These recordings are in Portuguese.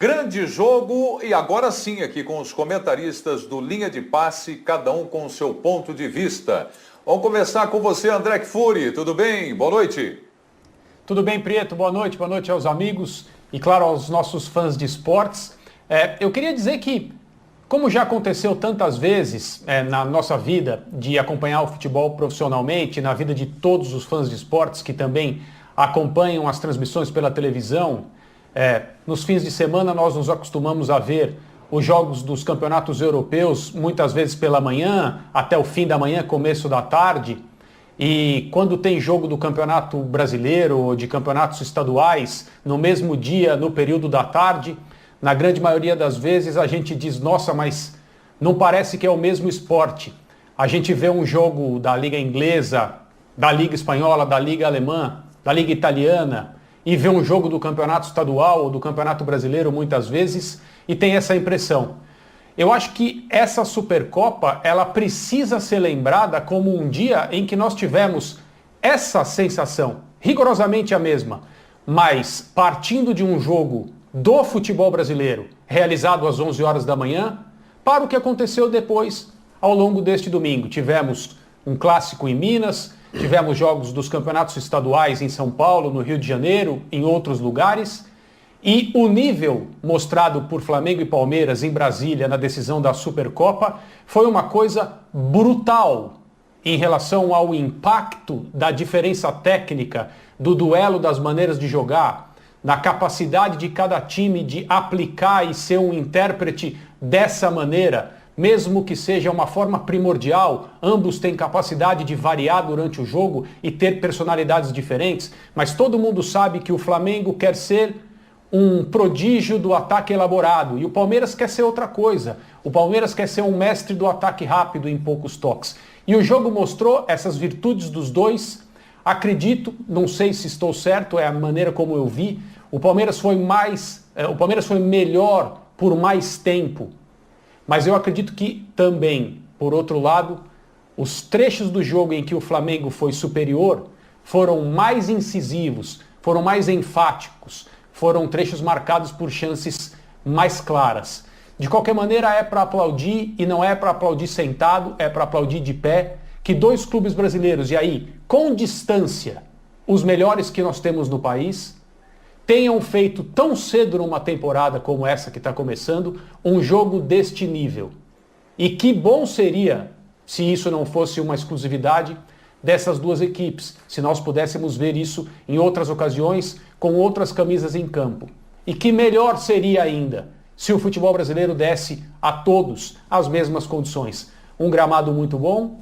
Grande jogo e agora sim aqui com os comentaristas do Linha de Passe, cada um com o seu ponto de vista. Vamos começar com você, André Kfouri. Tudo bem? Boa noite. Tudo bem, Prieto? Boa noite aos amigos e, claro, aos nossos fãs de esportes. Eu queria dizer que, como já aconteceu tantas vezes na nossa vida de acompanhar o futebol profissionalmente, na vida de todos os fãs de esportes que também acompanham as transmissões pela televisão, nos fins de semana nós nos acostumamos a ver os jogos dos campeonatos europeus, muitas vezes pela manhã, até o fim da manhã, começo da tarde. E quando tem jogo do campeonato brasileiro ou de campeonatos estaduais, no mesmo dia, no período da tarde, na grande maioria das vezes a gente diz, nossa, mas não parece que é o mesmo esporte. A gente vê um jogo da Liga Inglesa, da Liga Espanhola, da Liga Alemã, da Liga Italiana, e vê um jogo do campeonato estadual ou do campeonato brasileiro muitas vezes e tem essa impressão. Eu acho que essa Supercopa, ela precisa ser lembrada como um dia em que nós tivemos essa sensação, rigorosamente a mesma, mas partindo de um jogo do futebol brasileiro, realizado às 11 horas da manhã, para o que aconteceu depois, ao longo deste domingo. Tivemos um clássico em Minas, tivemos jogos dos campeonatos estaduais em São Paulo, no Rio de Janeiro, em outros lugares, e o nível mostrado por Flamengo e Palmeiras em Brasília na decisão da Supercopa foi uma coisa brutal em relação ao impacto da diferença técnica, do duelo das maneiras de jogar, na capacidade de cada time de aplicar e ser um intérprete dessa maneira, mesmo que seja uma forma primordial. Ambos têm capacidade de variar durante o jogo e ter personalidades diferentes, mas todo mundo sabe que o Flamengo quer ser um prodígio do ataque elaborado e o Palmeiras quer ser outra coisa. O Palmeiras quer ser um mestre do ataque rápido em poucos toques. E o jogo mostrou essas virtudes dos dois. Acredito, não sei se estou certo, é a maneira como eu vi, o Palmeiras foi melhor por mais tempo. Mas eu acredito que também, por outro lado, os trechos do jogo em que o Flamengo foi superior foram mais incisivos, foram mais enfáticos, foram trechos marcados por chances mais claras. De qualquer maneira, é para aplaudir, e não é para aplaudir sentado, é para aplaudir de pé, que dois clubes brasileiros, e aí, com distância, os melhores que nós temos no país, tenham feito tão cedo numa temporada como essa que está começando, um jogo deste nível. E que bom seria se isso não fosse uma exclusividade dessas duas equipes, se nós pudéssemos ver isso em outras ocasiões, com outras camisas em campo. E que melhor seria ainda se o futebol brasileiro desse a todos as mesmas condições. Um gramado muito bom,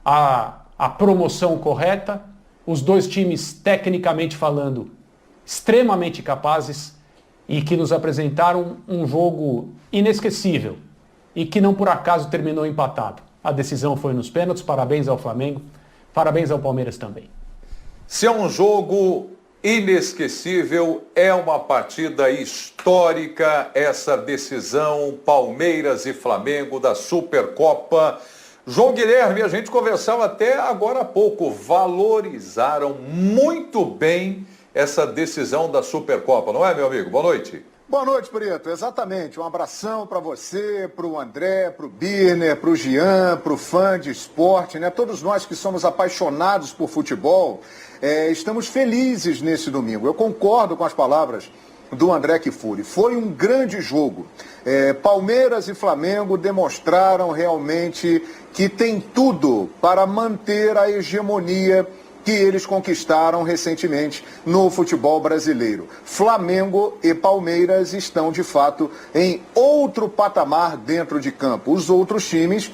a promoção correta, os dois times tecnicamente falando extremamente capazes e que nos apresentaram um jogo inesquecível e que não por acaso terminou empatado. A decisão foi nos pênaltis, parabéns ao Flamengo, parabéns ao Palmeiras também. Se é um jogo inesquecível, é uma partida histórica essa decisão Palmeiras e Flamengo da Supercopa. João Guilherme, a gente conversava até agora há pouco, valorizaram muito bem essa decisão da Supercopa, não é, meu amigo? Boa noite. Boa noite, Preto. Exatamente. Um abração para você, para o André, para o Birner, para o Jean, para o fã de esporte, né? Todos nós que somos apaixonados por futebol, estamos felizes nesse domingo. Eu concordo com as palavras do André Kfouri. Foi um grande jogo. Palmeiras e Flamengo demonstraram realmente que tem tudo para manter a hegemonia que eles conquistaram recentemente no futebol brasileiro. Flamengo e Palmeiras estão, de fato, em outro patamar dentro de campo. Os outros times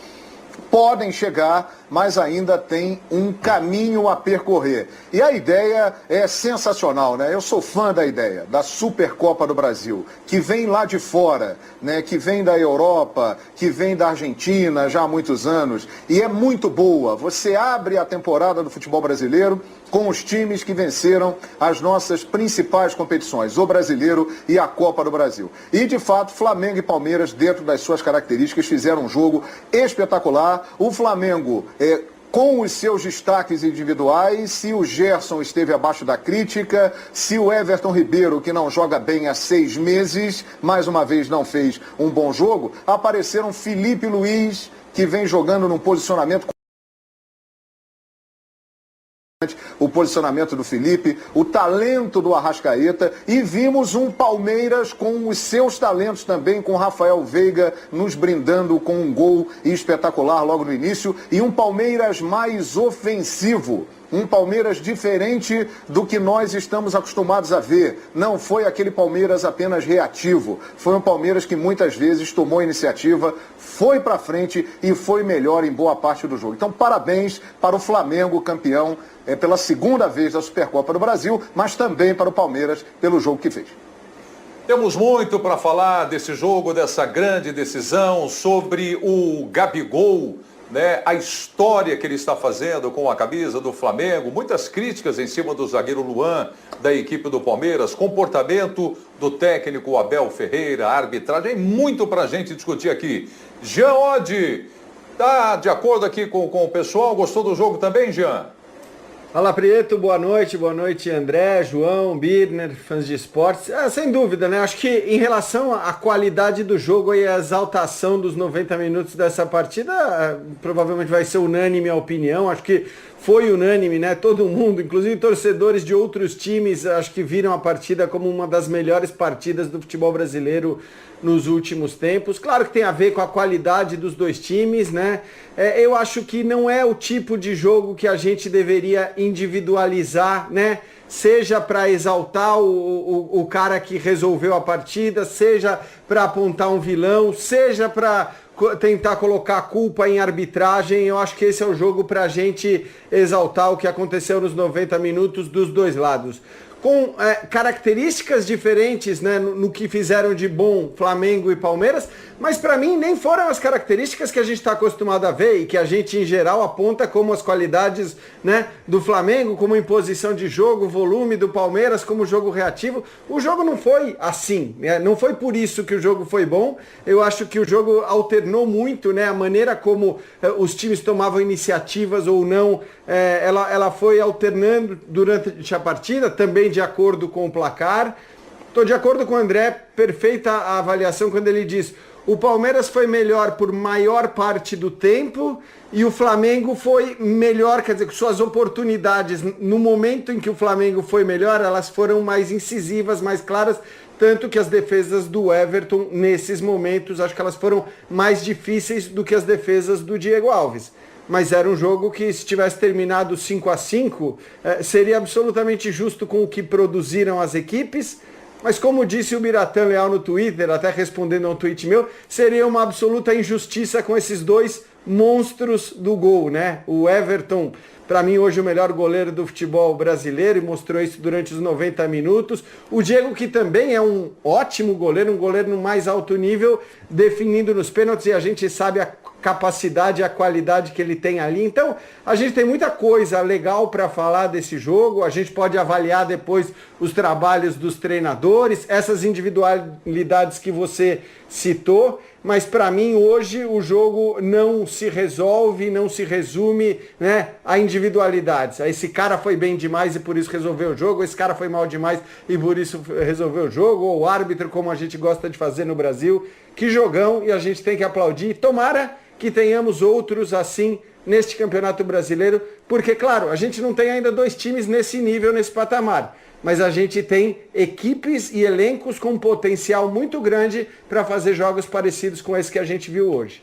podem chegar, mas ainda tem um caminho a percorrer. E a ideia é sensacional, né? Eu sou fã da ideia da Supercopa do Brasil, que vem lá de fora, né? Que vem da Europa, que vem da Argentina já há muitos anos, e é muito boa. Você abre a temporada do futebol brasileiro com os times que venceram as nossas principais competições, o Brasileiro e a Copa do Brasil. E, de fato, Flamengo e Palmeiras, dentro das suas características, fizeram um jogo espetacular. O Flamengo com os seus destaques individuais, se o Gerson esteve abaixo da crítica, se o Everton Ribeiro, que não joga bem há 6 meses, mais uma vez não fez um bom jogo, apareceram Felipe Luiz, que vem jogando num posicionamento, o posicionamento do Felipe, o talento do Arrascaeta, e vimos um Palmeiras com os seus talentos também, com Rafael Veiga nos brindando com um gol espetacular logo no início, e um Palmeiras mais ofensivo. Um Palmeiras diferente do que nós estamos acostumados a ver. Não foi aquele Palmeiras apenas reativo. Foi um Palmeiras que muitas vezes tomou iniciativa, foi para frente e foi melhor em boa parte do jogo. Então, parabéns para o Flamengo, campeão pela segunda vez da Supercopa do Brasil, mas também para o Palmeiras pelo jogo que fez. Temos muito para falar desse jogo, dessa grande decisão, sobre o Gabigol, né, a história que ele está fazendo com a camisa do Flamengo, muitas críticas em cima do zagueiro Luan, da equipe do Palmeiras, comportamento do técnico Abel Ferreira, arbitragem, muito para a gente discutir aqui. Jean Oddi, tá de acordo aqui com o pessoal? Gostou do jogo também, Jean? Fala, Prieto, boa noite André, João, Birner, fãs de esportes. Sem dúvida, né? Acho que em relação à qualidade do jogo e a exaltação dos 90 minutos dessa partida, provavelmente vai ser unânime a opinião. Acho que foi unânime, né? Todo mundo, inclusive torcedores de outros times, acho que viram a partida como uma das melhores partidas do futebol brasileiro nos últimos tempos. Claro que tem a ver com a qualidade dos dois times, né? Eu acho que não é o tipo de jogo que a gente deveria individualizar, né? Seja para exaltar o cara que resolveu a partida, seja para apontar um vilão, seja para tentar colocar a culpa em arbitragem. Eu acho que esse é o jogo para a gente exaltar o que aconteceu nos 90 minutos dos dois lados. Com características diferentes, né, no que fizeram de bom Flamengo e Palmeiras, mas para mim nem foram as características que a gente está acostumado a ver e que a gente em geral aponta como as qualidades, né, do Flamengo, como imposição de jogo, volume do Palmeiras, como jogo reativo. O jogo não foi assim, né? Não foi por isso que o jogo foi bom. Eu acho que o jogo alternou muito, né, a maneira como os times tomavam iniciativas ou não. Ela foi alternando durante a partida, também de acordo com o placar. Estou de acordo com o André, perfeita a avaliação quando ele diz: o Palmeiras foi melhor por maior parte do tempo e o Flamengo foi melhor, quer dizer, que suas oportunidades, no momento em que o Flamengo foi melhor, elas foram mais incisivas, mais claras, tanto que as defesas do Everton, nesses momentos, acho que elas foram mais difíceis do que as defesas do Diego Alves. Mas era um jogo que, se tivesse terminado 5-5, seria absolutamente justo com o que produziram as equipes. Mas como disse o Biratan Leal no Twitter, até respondendo a um tweet meu, seria uma absoluta injustiça com esses dois monstros do gol, né? O Everton, para mim, hoje o melhor goleiro do futebol brasileiro, e mostrou isso durante os 90 minutos. O Diego, que também é um ótimo goleiro, um goleiro no mais alto nível, definindo nos pênaltis, e a gente sabe a capacidade e a qualidade que ele tem ali. Então, a gente tem muita coisa legal para falar desse jogo. A gente pode avaliar depois os trabalhos dos treinadores, essas individualidades que você citou, mas para mim hoje o jogo não se resolve, não se resume, né, a individualidades. Esse cara foi bem demais e por isso resolveu o jogo, esse cara foi mal demais e por isso resolveu o jogo, ou o árbitro, como a gente gosta de fazer no Brasil. Que jogão, e a gente tem que aplaudir. Tomara que tenhamos outros assim neste Campeonato Brasileiro, porque, claro, a gente não tem ainda dois times nesse nível, nesse patamar, mas a gente tem equipes e elencos com potencial muito grande para fazer jogos parecidos com esse que a gente viu hoje.